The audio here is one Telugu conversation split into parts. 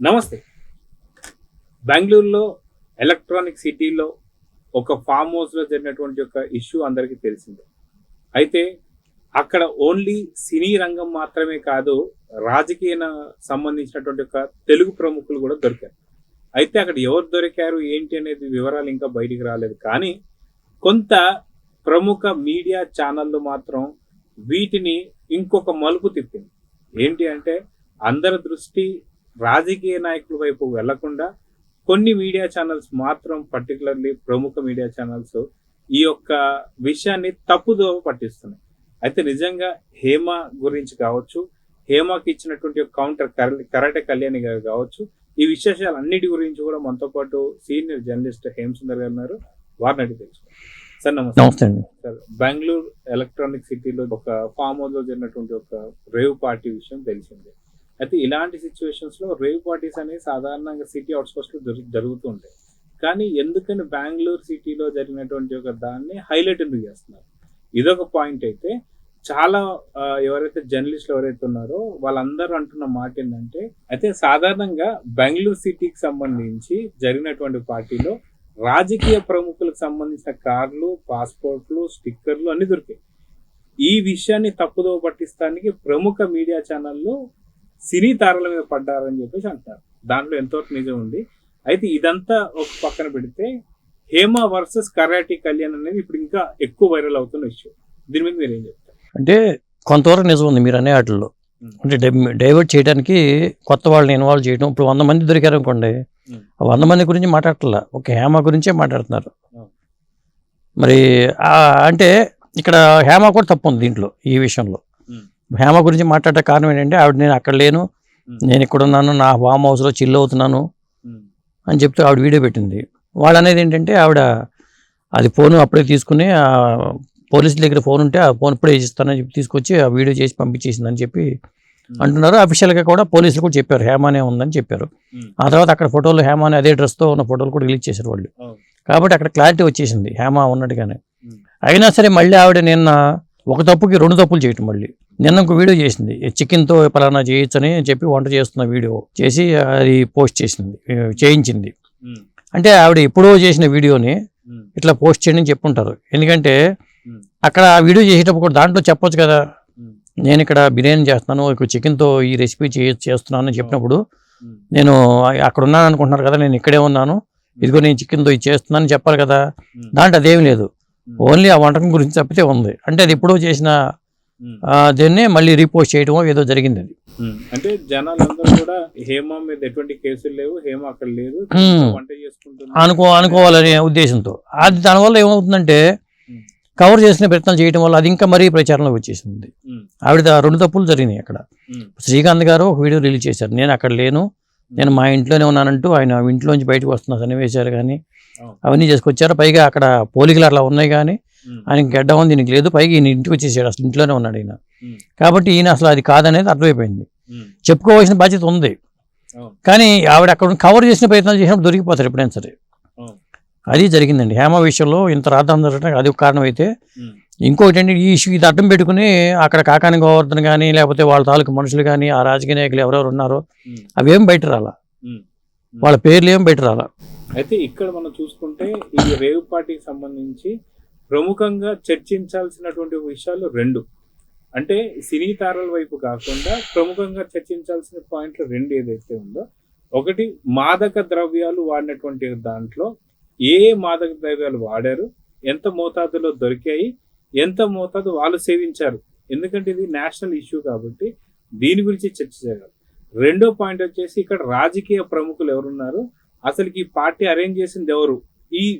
నమస్తే. బెంగళూరులో ఎలక్ట్రానిక్ సిటీలో ఒక ఫామ్ హౌస్లో జరిగినటువంటి ఒక ఇష్యూ అందరికీ తెలిసిందే. అయితే అక్కడ ఓన్లీ సినీ రంగం మాత్రమే కాదు, రాజకీయ సంబంధించినటువంటి ఒక తెలుగు ప్రముఖులు కూడా దొరికారు. అయితే అక్కడ ఎవరు దొరికారు ఏంటి అనేది వివరాలు ఇంకా బయటికి రాలేదు. కానీ కొంత ప్రముఖ మీడియా ఛానళ్ళు మాత్రం వీటిని ఇంకొక మలుపు తిప్పింది. ఏంటి అంటే అందరి దృష్టి రాజకీయ నాయకుల వైపు వెళ్లకుండా కొన్ని మీడియా ఛానల్స్ మాత్రం, పర్టికులర్లీ ప్రముఖ మీడియా ఛానల్స్ ఈ యొక్క విషయాన్ని తప్పుదోవ పట్టిస్తున్నాయి. అయితే నిజంగా హేమ గురించి కావచ్చు, హేమకి ఇచ్చినటువంటి కౌంటర్ కరాటే కళ్యాణి గారు కావచ్చు, ఈ విశేషాలన్నిటి గురించి కూడా మనతో పాటు సీనియర్ జర్నలిస్ట్ హేమసుందర్ గారు ఉన్నారు. వారిని అడిగి తెలుసుకోండి. సార్ నమస్తే. నమస్తే అండి. సార్, బెంగళూరు ఎలక్ట్రానిక్ సిటీలో ఒక ఫామ్ హౌస్ లో జరిగినటువంటి ఒక రేవ్ పార్టీ విషయం తెలిసిందే. అయితే ఇలాంటి సిచ్యువేషన్స్ లో రేవ్ పార్టీస్ అనేవి సాధారణంగా సిటీ అవుట్స్కర్ట్స్ లో జరుగుతూ ఉంటాయి. కానీ ఎందుకని బెంగళూరు సిటీలో జరిగినటువంటి ఒక దాన్ని హైలైట్ ఎందుకు చేస్తున్నారు? ఇదొక పాయింట్. అయితే చాలా ఎవరైతే జర్నలిస్టులు ఎవరైతే ఉన్నారో వాళ్ళందరూ అంటున్న మాట ఏంటంటే, అయితే సాధారణంగా బెంగళూరు సిటీకి సంబంధించి జరిగినటువంటి పార్టీలో రాజకీయ ప్రముఖులకు సంబంధించిన కార్లు, పాస్పోర్ట్లు, స్టిక్కర్లు అన్ని దొరికాయి. ఈ విషయాన్ని తప్పుదోవ పట్టిస్తానికి ప్రముఖ మీడియా ఛానళ్ళు సినీ తారల మీద పడ్డారని చెప్పేసి అంటారు. దాంట్లో ఎంతవరకు నిజం ఉంది. అయితే ఇదంతా ఒక పక్కన పెడితే హేమ వర్సెస్ కరాటే కళ్యాణ్ అనేది ఇప్పుడు ఇంకా ఎక్కువ వైరల్ అవుతున్న ఇష్యూ. దీని మీద మీరు ఏం చెప్తారు? అంటే కొంతవరకు నిజం ఉంది మీరు అనే వాటిల్లో. అంటే డైవర్ట్ చేయడానికి కొత్త వాళ్ళని ఇన్వాల్వ్ చేయడం. ఇప్పుడు 100 మంది దొరికారు అనుకోండి, 100 మంది గురించి మాట్లాడట్లా, ఒక హేమ గురించే మాట్లాడుతున్నారు. మరి అంటే ఇక్కడ హేమ కూడా తప్పు ఉంది దీంట్లో. ఈ విషయంలో హేమ గురించి మాట్లాడే కారణం ఏంటంటే, ఆవిడ నేను అక్కడ లేను, నేను ఇక్కడ ఉన్నాను, నా ఫామ్ హౌస్లో చిల్ అవుతున్నాను అని చెప్తే ఆవిడ వీడియో పెట్టింది. వాళ్ళు అనేది ఏంటంటే, ఆవిడ అది ఫోన్ అప్పుడే తీసుకుని పోలీసుల దగ్గర ఫోన్ ఉంటే ఆ ఫోన్ ఇప్పుడే ఇస్తానని చెప్పి తీసుకొచ్చి ఆ వీడియో చేసి పంపించేసిందని చెప్పి అంటున్నారు. అఫీషియల్గా కూడా పోలీసులు కూడా చెప్పారు హేమానే ఉందని చెప్పారు. ఆ తర్వాత అక్కడ ఫోటోలు హేమానే అదే డ్రెస్తో ఉన్న ఫోటోలు కూడా రిలీజ్ చేశారు వాళ్ళు. కాబట్టి అక్కడ క్లారిటీ వచ్చేసింది హేమ ఉన్నట్టుగానే. అయినా సరే మళ్ళీ ఆవిడ నిన్న ఒక తప్పుకి 2 తప్పులు చేయటం. మళ్ళీ నిన్న ఒక వీడియో చేసింది, చికెన్తో పలానా చేయొచ్చు అని చెప్పి వంట చేస్తున్న వీడియో చేసి అది పోస్ట్ చేయించింది. అంటే ఆవిడ ఎప్పుడో చేసిన వీడియోని ఇట్లా పోస్ట్ చేయడం చెప్పుంటారు. ఎందుకంటే అక్కడ ఆ వీడియో చేసేటప్పుడు కూడా దాంట్లో చెప్పొచ్చు కదా, నేను ఇక్కడ బిర్యానీ చేస్తున్నాను, ఇక్కడ చికెన్తో ఈ రెసిపీ చేస్తున్నాను అని చెప్పినప్పుడు, నేను అక్కడ ఉన్నాను అనుకుంటున్నారు కదా, నేను ఇక్కడే ఉన్నాను, ఇదిగో నేను చికెన్తో ఇది చేస్తున్నాను చెప్పాలి కదా. దాంట్లో అదేం లేదు, ఓన్లీ ఆ వంటకం గురించి తప్పితే ఉంది. అంటే అది ఎప్పుడో చేసిన దీన్ని మళ్ళీ రీపోస్ట్ చేయడమో ఏదో జరిగింది. అది అంటే జనాలందరూ కూడా హేమ మీద ఎటువంటి కేసులు లేవు, హేమ అక్కడ లేదు, వంట చేసుకుంటున్నా అనుకోవాలనే ఉద్దేశంతో. అది దానివల్ల ఏమవుతుందంటే, కవర్ చేసిన ప్రయత్నాలు చేయడం వల్ల అది ఇంకా మరీ ప్రచారంలోకి వచ్చేసింది. ఆవిడ 2 తప్పులు జరిగినాయి అక్కడ. శ్రీకాంత్ గారు ఒక వీడియో రిలీజ్ చేశారు, నేను అక్కడ లేను, నేను మా ఇంట్లోనే ఉన్నానంటూ ఆయన ఇంట్లోంచి బయటకు వస్తున్న సన్నివేశాలు కానీ అవన్నీ చేసుకొచ్చారు. పైగా అక్కడ పోలికలు అట్లా ఉన్నాయి కానీ ఆయనకి గడ్డం దీనికి లేదు, పైగా ఈయన ఇంటికి వచ్చేసాడు, అసలు ఇంట్లోనే ఉన్నాడు ఈయన. కాబట్టి ఈయన అసలు అది కాదనేది అర్థమైపోయింది. చెప్పుకోవాల్సిన బాధ్యత ఉంది, కానీ ఆవిడ అక్కడ కవర్ చేసిన ప్రయత్నాలు చేసినప్పుడు దొరికిపోతారు ఎప్పుడైనా సరే. అది జరిగిందండి హేమ విషయంలో. ఇంత రాద్దాం జరగడానికి అది ఒక కారణం. అయితే ఇంకొకటి ఏంటంటే, ఈ ఇష్యూ ఇది అడ్డం పెట్టుకుని అక్కడ కాకాని గోవర్ధన్ కానీ లేకపోతే వాళ్ళ తాలూకు మనుషులు కానీ ఆ రాజకీయ నాయకులు ఎవరెవరు ఉన్నారో అవేం బయట రాలా, వాళ్ళ పేర్లు ఏం బయట రాలా. అయితే ఇక్కడ మనం చూసుకుంటే ఈ రేవ్ పార్టీకి సంబంధించి ప్రముఖంగా చర్చించాల్సినటువంటి విషయాలు 2. అంటే సినీ తారల వైపు కాకుండా ప్రముఖంగా చర్చించాల్సిన పాయింట్లు 2 ఏదైతే ఉందో, ఒకటి మాదక ద్రవ్యాలు వాడినటువంటి దాంట్లో ఏ మాదక ద్రవ్యాలు వాడారు, ఎంత మోతాదులో దొరికాయి, ఎంత మోతాదు వాళ్ళు సేవించారు. ఎందుకంటే ఇది నేషనల్ ఇష్యూ కాబట్టి దీని గురించి చర్చ జరగాలి. 2వ పాయింట్ వచ్చేసి, ఇక్కడ రాజకీయ ప్రముఖులు ఎవరున్నారు, అసలు ఈ పార్టీ అరేంజ్ చేసింది ఎవరు,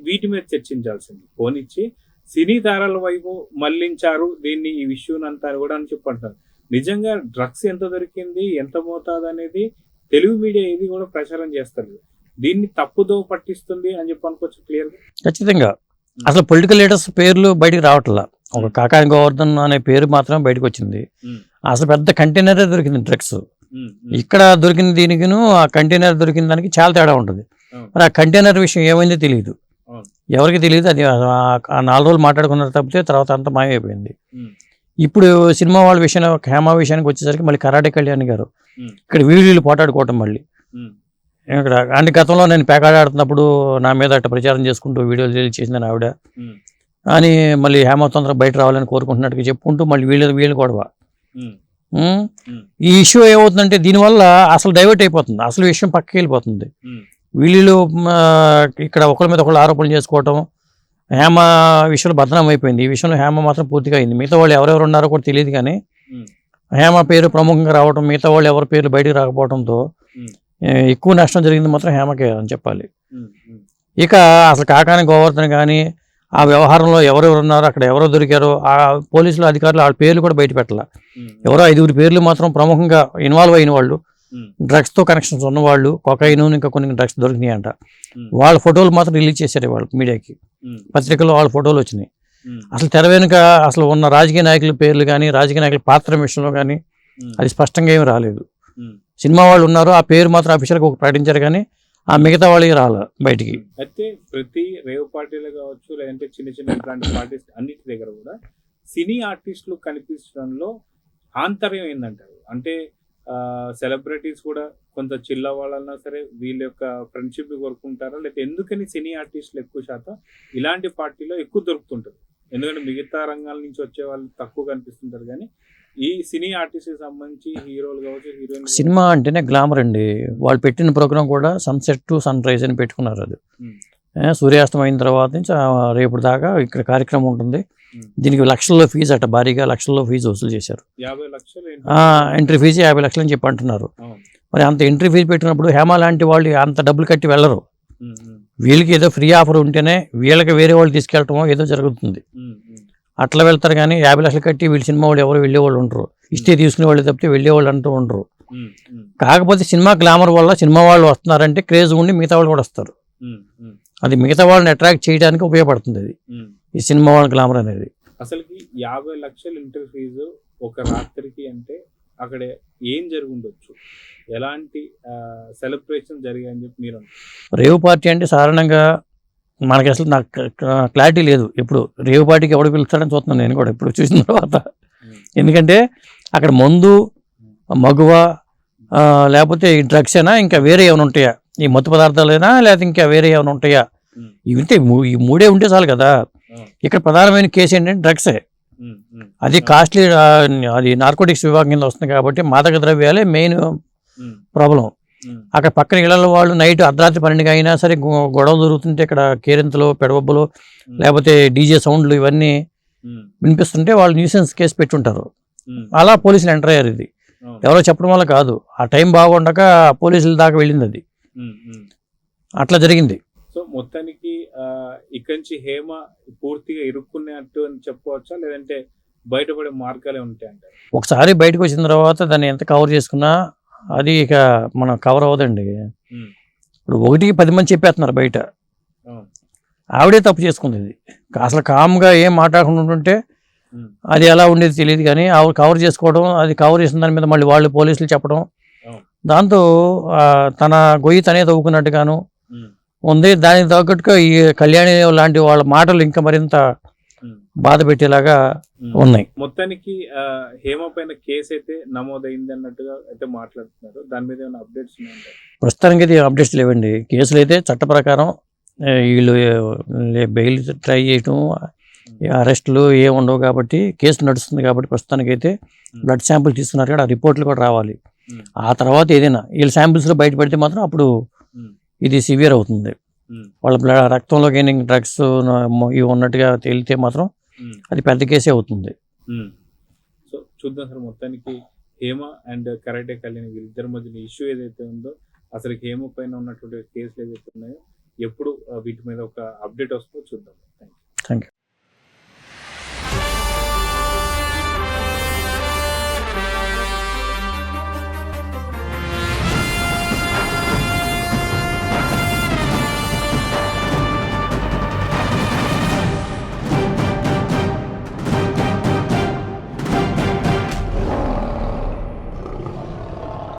వీటి మీద చర్చించాల్సింది. పోనిచ్చి సినీ తారాల వైపు మళ్లించారు దీన్ని, ఈ ఇష్యూనంతా కూడా అని చెప్పంటారు. నిజంగా డ్రగ్స్ ఎంత దొరికింది, ఎంత మోతాదు అనేది తెలుగు మీడియా ఏది కూడా ప్రచారం చేస్తారు. దీన్ని తప్పుదో పట్టిస్తుంది అని చెప్పి అనుకోవచ్చు క్లియర్గా. ఖచ్చితంగా అసలు పొలిటికల్ లీడర్స్ పేర్లు బయటకు రావట్లా. ఒక కాకాని గోవర్ధన్ అనే పేరు మాత్రమే బయటకు వచ్చింది. అసలు పెద్ద కంటైనరే దొరికింది డ్రగ్స్. ఇక్కడ దొరికిన దీనికిను ఆ కంటైనర్ దొరికిన దానికి చాలా తేడా ఉంటుంది. మరి ఆ కంటైనర్ విషయం ఏమైందో తెలియదు, ఎవరికి తెలియదు. అది ఆ 4 రోజులు మాట్లాడుకున్నారు తప్పితే తర్వాత అంతా మాయమైపోయింది. ఇప్పుడు సినిమా వాళ్ళ విషయాన్ని, హేమ విషయానికి వచ్చేసరికి మళ్ళీ కరాటే కళ్యాణ్ గారు ఇక్కడ వీళ్ళు పోటాడుకోవటం, మళ్ళీ ఇక్కడ అంటే గతంలో నేను పేకాడ ఆడుతున్నప్పుడు నా మీద అట్ట ప్రచారం చేసుకుంటూ వీడియోలు రిలీజ్ చేసిందని ఆవిడ ఉమ్, అని మళ్ళీ హేమ తొందరగా బయట రావాలని కోరుకుంటున్నట్టుగా చెప్పుకుంటూ మళ్ళీ వీళ్ళు గొడవ. ఉమ్, ఉమ్. ఉమ్, ఈ ఇష్యూ ఏమవుతుందంటే దీనివల్ల అసలు డైవర్ట్ అయిపోతుంది, అసలు విషయం పక్కకి వెళ్ళిపోతుంది. ఉమ్, వీళ్ళు ఇక్కడ ఒకరి మీద ఒకళ్ళు ఆరోపణలు చేసుకోవటం, హేమ విషయంలో బదనాం అయిపోయింది. ఈ విషయంలో హేమ మాత్రం పూర్తిగా అయింది. మిగతా వాళ్ళు ఎవరెవరు ఉన్నారో కూడా తెలియదు కానీ ఉమ్, హేమ పేరు ప్రముఖంగా రావడం, మిగతా వాళ్ళు ఎవరి పేర్లు బయటికి రాకపోవడంతో ఉమ్, ఎక్కువ నష్టం జరిగింది మాత్రం హేమకే అని చెప్పాలి. ఉమ్, ఉమ్, ఇక అసలు కాకాని గోవర్ధన్ కానీ ఆ వ్యవహారంలో ఎవరెవరు ఉన్నారో, అక్కడ ఎవరో దొరికారో, ఆ పోలీసులు అధికారులు వాళ్ళ పేర్లు కూడా బయట పెట్టాల. ఉమ్, ఎవరో 5 పేర్లు మాత్రం ప్రముఖంగా ఇన్వాల్వ్ అయిన వాళ్ళు, ఉమ్, డ్రగ్స్తో కనెక్షన్స్ ఉన్నవాళ్ళు, కొకైన్ ఇంకా కొన్ని డ్రగ్స్ దొరికినాయి అంట. ఉమ్, వాళ్ళ ఫోటోలు మాత్రం రిలీజ్ చేశారు వాళ్ళు మీడియాకి, ఉమ్, పత్రికల్లో వాళ్ళ ఫోటోలు వచ్చినాయి. ఉమ్, అసలు తెర వెనుక అసలు ఉన్న రాజకీయ నాయకుల పేర్లు కానీ, రాజకీయ నాయకుల పాత్ర విషయంలో కానీ ఉమ్, అది స్పష్టంగా ఏమి రాలేదు. ఉమ్. సినిమా వాళ్ళు ఉన్నారు, ఆ పేరు మాత్రం అఫీషియల్గా ఒక ప్రకటించారు కానీ ఆ మిగతా వాళ్ళకి రాలే బయటికి. అయితే ప్రతి రేవ్ పార్టీలు కావచ్చు, లేదంటే చిన్న చిన్న ఇట్లాంటి పార్టీస్ అన్నిటి దగ్గర కూడా సినీ ఆర్టిస్టులు కనిపించడంలో ఆంతర్యం ఏందంటారు? అంటే సెలబ్రిటీస్ కూడా కొంత చిల్ అవ్వాలన్నా సరే వీళ్ళ యొక్క ఫ్రెండ్షిప్ కోరుకుంటారా, లేకపోతే ఎందుకని సినీ ఆర్టిస్టులు ఎక్కువ శాతం ఇలాంటి పార్టీలో ఎక్కువ దొరుకుతుంటారు? ఎందుకంటే మిగతా రంగాల నుంచి వచ్చే వాళ్ళు తక్కువ కనిపిస్తుంటారు, కానీ ఈ సినీ ఆర్టిస్ట్ సంబంధించి హీరోలు కావచ్చు, హీరోయిన్ సినిమా అంటేనే గ్లామర్ అండి. వాళ్ళు పెట్టిన ప్రోగ్రామ్ కూడా సన్సెట్ టు సన్ రైజ్ అని పెట్టుకున్నారు. అది సూర్యాస్తం అయిన తర్వాత నుంచి రేపు దాకా ఇక్కడ కార్యక్రమం ఉంటుంది. దీనికి లక్షల్లో ఫీజు అట, భారీగా లక్షల్లో ఫీజు వసూలు చేశారు. 50 లక్షలు ఎంట్రీ ఫీజు 50 లక్షలు అని చెప్పి అంటున్నారు. అవును. మరి అంత ఎంట్రీ ఫీజు పెట్టినప్పుడు హేమ లాంటి వాళ్ళు అంత డబ్బులు కట్టి వెళ్ళరు. ఉమ్, ఉమ్, వీళ్ళకి ఏదో ఫ్రీ ఆఫర్ ఉంటేనే వీళ్ళకి వేరే వాళ్ళు తీసుకెళ్ళటమో ఏదో జరుగుతుంది. ఉమ్, ఉమ్, అట్లా వెళ్తారు కానీ 50 లక్షలు కట్టి వీళ్ళు సినిమా వాళ్ళు ఎవరు వెళ్ళేవాళ్ళు ఉండరు. ఇస్తే తీసుకునే వాళ్ళు తప్పితే వెళ్ళేవాళ్ళు అంటూ ఉండరు. ఉమ్, ఉమ్, కాకపోతే సినిమా గ్లామర్ వల్ల సినిమా వాళ్ళు వస్తున్నారంటే క్రేజ్ ఉండి మిగతా వాళ్ళు కూడా వస్తారు. ఉమ్, ఉమ్, అది మిగతా వాళ్ళని అట్రాక్ట్ చేయడానికి ఉపయోగపడుతుంది అది, ఉమ్. ఈ సినిమా వాళ్ళ గ్లామర్ అనేది. అసలుకి 50 లక్షలు ఇంటర్ ఫీజు ఒక రాత్రికి అంటే అక్కడ ఏం జరుగుండొచ్చు, ఎలాంటి సెలబ్రేషన్ జరిగాయని చెప్పి మీరు రేవ్ పార్టీ అంటే సాధారణంగా మనకి అసలు నాకు క్లారిటీ లేదు. ఇప్పుడు రేవ్ పార్టీకి ఎవడు పిలుస్తాడని చూస్తున్నాను నేను కూడా ఇప్పుడు చూసిన తర్వాత. ఎందుకంటే అక్కడ మందు, మగువ, లేకపోతే ఈ డ్రగ్స్ అయినా ఇంకా వేరే ఏమైనా ఉంటాయా, ఈ మత్తు పదార్థాలైనా లేకపోతే ఇంకా వేరే ఏమైనా ఉంటాయా, ఇవింటే ఈ మూడే ఉంటే చాలు కదా. ఇక్కడ ప్రధానమైన కేసు ఏంటంటే డ్రగ్సే. అది కాస్ట్లీ, అది నార్కోటిక్స్ విభాగం కింద వస్తుంది కాబట్టి మాదక ద్రవ్యాలే మెయిన్ ప్రాబ్లం. అక్కడ పక్కన ఇళ్ల వాళ్ళు నైట్ అర్ధరాత్రి 12 అయినా సరే గొడవ జరుగుతుంటే ఇక్కడ కేరింతలు, పెడబొబ్బలు, లేకపోతే డీజే సౌండ్లు ఇవన్నీ వినిపిస్తుంటే వాళ్ళు న్యూసెన్స్ కేసు పెట్టుంటారు. అలా పోలీసులు ఎంటర్ అయ్యారు. ఇది ఎవరో చెప్పడం వల్ల కాదు, ఆ టైం బాగుండక పోలీసుల దాకా వెళ్ళింది అది, అట్లా జరిగింది. సో మొత్తానికి ఇక్కడి నుంచి హేమ పూర్తిగా ఇరుక్కున్నట్టు అని చెప్పుకోవచ్చా, లేదంటే బయటపడే మార్గాలే ఉంటాయంట? ఒకసారి బయటకు వచ్చిన తర్వాత దాన్ని ఎంత కవర్ చేసుకున్నా అది ఇక మనం కవర్ అవ్వదండి. ఇప్పుడు 1కి 10 మంది చెప్పేస్తున్నారు బయట, ఆవిడే తప్పు చేసుకుంది. ఇది అసలు కామ్గా ఏం మాట్లాడకుండా ఉంటుంటే అది ఎలా ఉండేది తెలియదు, కానీ ఆవిడ కవర్ చేసుకోవడం, అది కవర్ చేసిన దాని మీద మళ్ళీ వాళ్ళు పోలీసులు చెప్పడం, దాంతో తన గొయ్యి తనే తవ్వుకున్నట్టుగాను ఉంది. దానికి తగ్గట్టుగా ఈ కళ్యాణి లాంటి వాళ్ళ మాటలు ఇంకా మరింత బాధ పెట్టేలాగా ఉన్నాయి. మొత్తానికి హేమ పైన కేసు అయితే నమోదైంది అన్నట్టుగా అయితే మాట్లాడుతున్నారు. దాని మీద ఏమైనా అప్డేట్స్ ఉన్నాయంటే? ప్రస్తుతానికి అయితే అప్డేట్స్ లేవండి. కేసులు అయితే చట్ట ప్రకారం వీళ్ళు బెయిల్ ట్రై చేయటం, అరెస్టులు ఏమి ఉండవు కాబట్టి కేసు నడుస్తుంది కాబట్టి ప్రస్తుతానికి అయితే బ్లడ్ శాంపుల్ తీసుకున్నారు కదా, ఆ రిపోర్ట్లు కూడా రావాలి. ఆ తర్వాత ఏదైనా వీళ్ళ శాంపిల్స్లో బయటపడితే మాత్రం అప్పుడు ఇది సివియర్ అవుతుంది. వాళ్ళ రక్తంలో గెయినింగ్ డ్రగ్స్ ఇవి ఉన్నట్టుగా తేలితే మాత్రం అది పెద్ద కేసే అవుతుంది. సో చూద్దాం సార్, మొత్తానికి హేమ అండ్ కరాటే కళ్యాణి వీళ్ళిద్దరి మధ్య ఇష్యూ ఏదైతే ఉందో, అసలు హేమ పైన ఉన్నటువంటి కేసులు ఏదైతే ఉన్నాయో, ఎప్పుడు వీటి మీద ఒక అప్డేట్ వస్తుందో చూద్దాం.